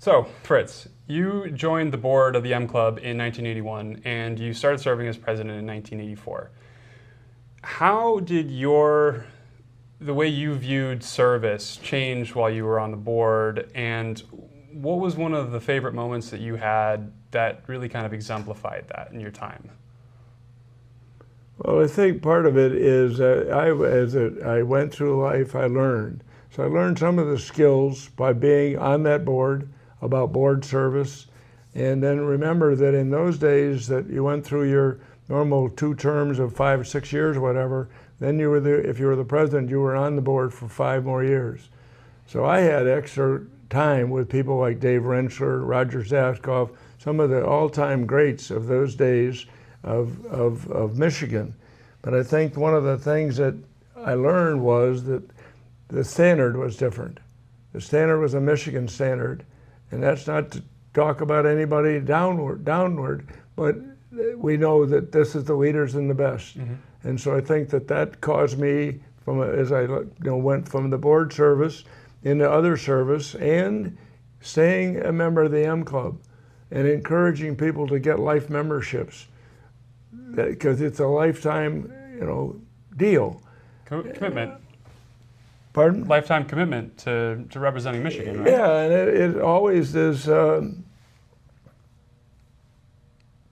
So, Fritz, you joined the board of the M Club in 1981 and you started serving as president in 1984. How did the way you viewed service change while you were on the board, and what was one of the favorite moments that you had that really kind of exemplified that in your time? Well, I think part of it is as I went through life, I learned. So I learned some of the skills by being on that board about board service. And then remember that in those days that you went through your normal 2 terms of 5 or 6 years or whatever, then if you were the president, you were on the board for 5 more years. So I had extra time with people like Dave Rensler, Roger Zaskoff, some of the all-time greats of those days of Michigan. But I think one of the things that I learned was that the standard was different. The standard was a Michigan standard, and that's not to talk about anybody downward, but we know that this is the leaders and the best. Mm-hmm. And so I think that caused me, as I went from the board service into other service and staying a member of the M Club and encouraging people to get life memberships, because it's a lifetime, deal. Commitment. Pardon? Lifetime commitment to representing Michigan, right? Yeah, and it always has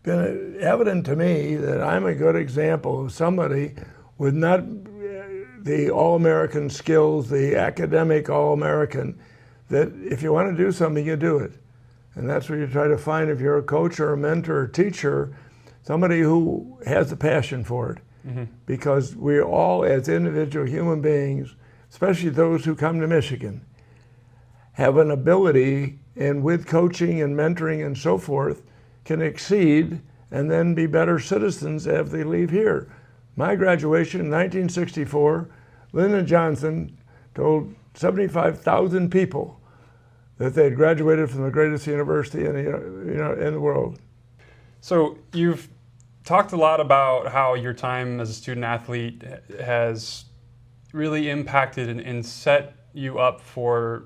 been evident to me that I'm a good example of somebody with not the all-American skills, the academic all-American, that if you want to do something, you do it. And that's what you try to find if you're a coach or a mentor or teacher, somebody who has a passion for it. Mm-hmm. Because we all, as individual human beings, especially those who come to Michigan, have an ability, and with coaching and mentoring and so forth, can exceed and then be better citizens as they leave here. My graduation in 1964, Lyndon Johnson told 75,000 people that they had graduated from the greatest university in the world. So you've talked a lot about how your time as a student athlete has really impacted and set you up for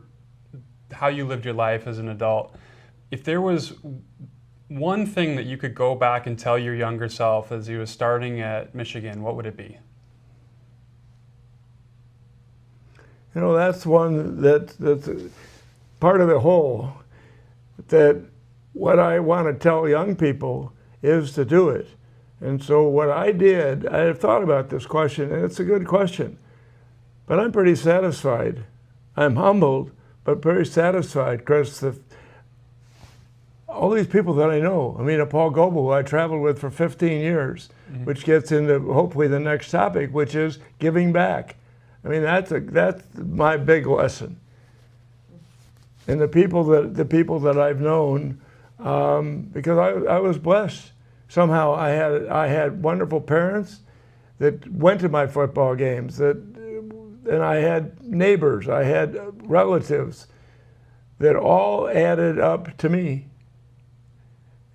how you lived your life as an adult. If there was one thing that you could go back and tell your younger self as you was starting at Michigan, what would it be? That's one that's part of the whole, that what I want to tell young people is to do it. And so what I did, I have thought about this question, and it's a good question, but I'm pretty satisfied. I'm humbled, but very satisfied, because all these people that I know, Paul Goebel, who I traveled with for 15 years, mm-hmm. which gets into hopefully the next topic, which is giving back. That's my big lesson. And the people that I've known, because I was blessed. Somehow I had wonderful parents that went to my football games, and I had neighbors, I had relatives that all added up to me.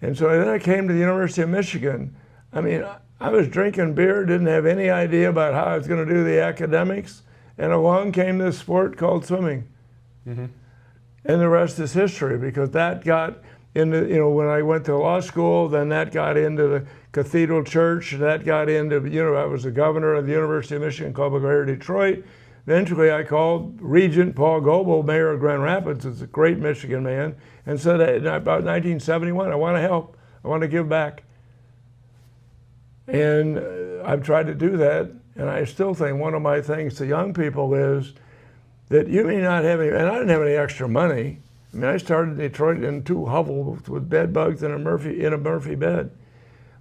And so then I came to the University of Michigan. I was drinking beer, didn't have any idea about how I was going to do the academics, and along came this sport called swimming. Mm-hmm. And the rest is history, because that got into, when I went to law school, then that got into the Cathedral Church, that got into, I was the governor of the University of Michigan Club of Greater Detroit. Eventually I called Regent Paul Goebel, mayor of Grand Rapids, who's a great Michigan man, and said, about 1971, I want to help, I want to give back. And I've tried to do that, and I still think one of my things to young people is that you may not have any, and I didn't have any extra money. I started in Detroit in 2 hovels with bed bugs and a Murphy bed,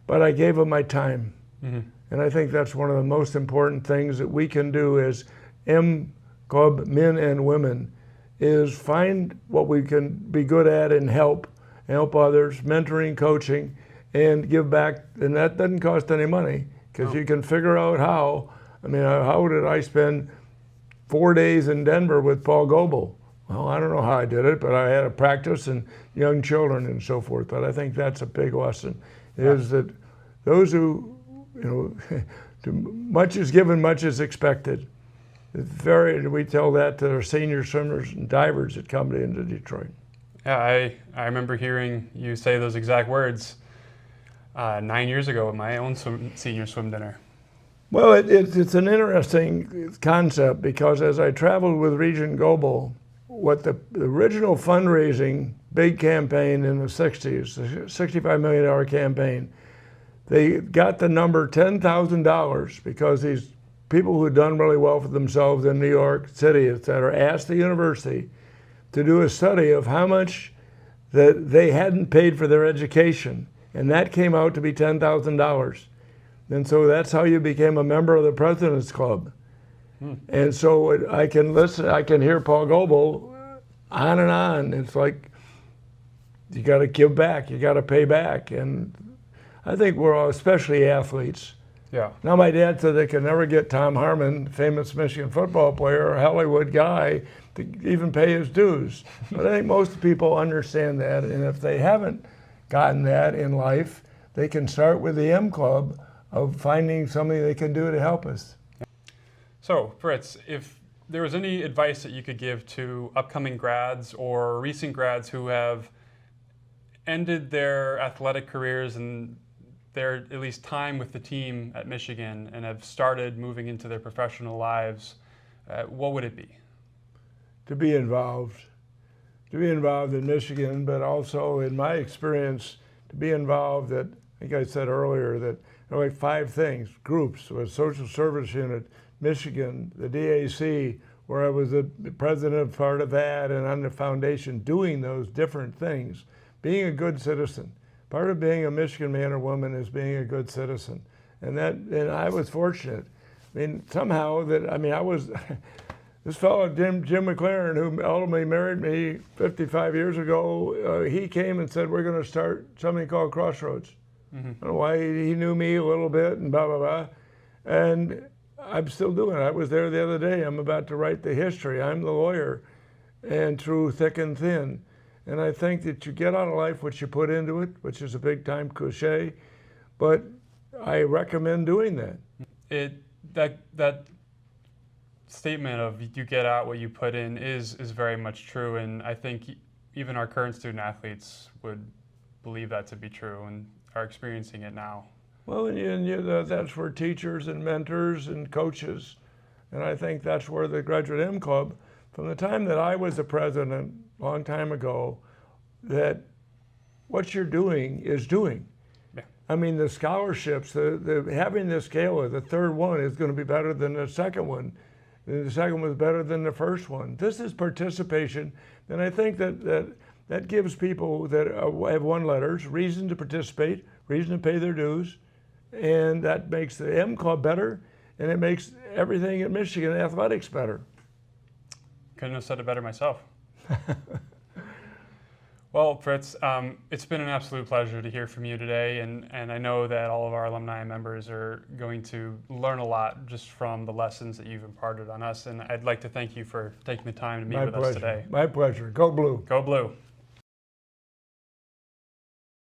but I gave them my time. Mm-hmm. And I think that's one of the most important things that we can do as M Club men and women, is find what we can be good at and help others, mentoring, coaching, and give back. And that doesn't cost any money, because you can figure out how. How did I spend 4 days in Denver with Paul Goebel? Well, I don't know how I did it, but I had a practice and young children and so forth. But I think that's a big lesson, is that those who, much is given, much is expected. We tell that to our senior swimmers and divers that come into Detroit. Yeah, I remember hearing you say those exact words 9 years ago at my own senior swim dinner. Well, it's an interesting concept because as I traveled with Regent Goebel, what the original fundraising big campaign in the 60s, the $65 million campaign, they got the number $10,000 because these people who had done really well for themselves in New York City, et cetera, asked the university to do a study of how much that they hadn't paid for their education. And that came out to be $10,000. And so that's how you became a member of the President's Club. And so I can listen, I can hear Paul Goebel on and on. It's like, you got to give back, you got to pay back. And I think we're all, especially athletes. Yeah. Now my dad said they could never get Tom Harmon, famous Michigan football player, or Hollywood guy, to even pay his dues. But I think most people understand that, and if they haven't gotten that in life, they can start with the M Club of finding something they can do to help us. So, Fritz, if there was any advice that you could give to upcoming grads or recent grads who have ended their athletic careers and their at least time with the team at Michigan and have started moving into their professional lives, what would it be? To be involved in Michigan, but also in my experience, to be involved at, I think I said earlier that there were like 5 things, groups, with social service unit, Michigan, the DAC, where I was the president of part of that and on the foundation doing those different things, being a good citizen. Part of being a Michigan man or woman is being a good citizen. And I was fortunate. I mean, somehow I was, this fellow, Jim McLaren, who ultimately married me 55 years ago, he came and said, we're going to start something called Crossroads. I don't know why, he knew me a little bit and blah, blah, blah. And I'm still doing it. I was there the other day. I'm about to write the history. I'm the lawyer, and through thick and thin. And I think that you get out of life what you put into it, which is a big time cliche, but I recommend doing that. That statement of you get out what you put in is very much true, and I think even our current student athletes would believe that to be true and are experiencing it now. Well, and that's where teachers and mentors and coaches, and I think that's where the Graduate M Club, from the time that I was the president a long time ago, that what you're doing is doing. Yeah. I mean, the scholarships, having the scale, the third one is going to be better than the second one. The second was better than the first one. This is participation, and I think that gives people that have won letters reason to participate, reason to pay their dues, and that makes the M Club better, and it makes everything at Michigan athletics better. Couldn't have said it better myself. Well, Fritz, it's been an absolute pleasure to hear from you today, and I know that all of our alumni members are going to learn a lot just from the lessons that you've imparted on us, and I'd like to thank you for taking the time to meet with us today. My pleasure. Go Blue. Go Blue.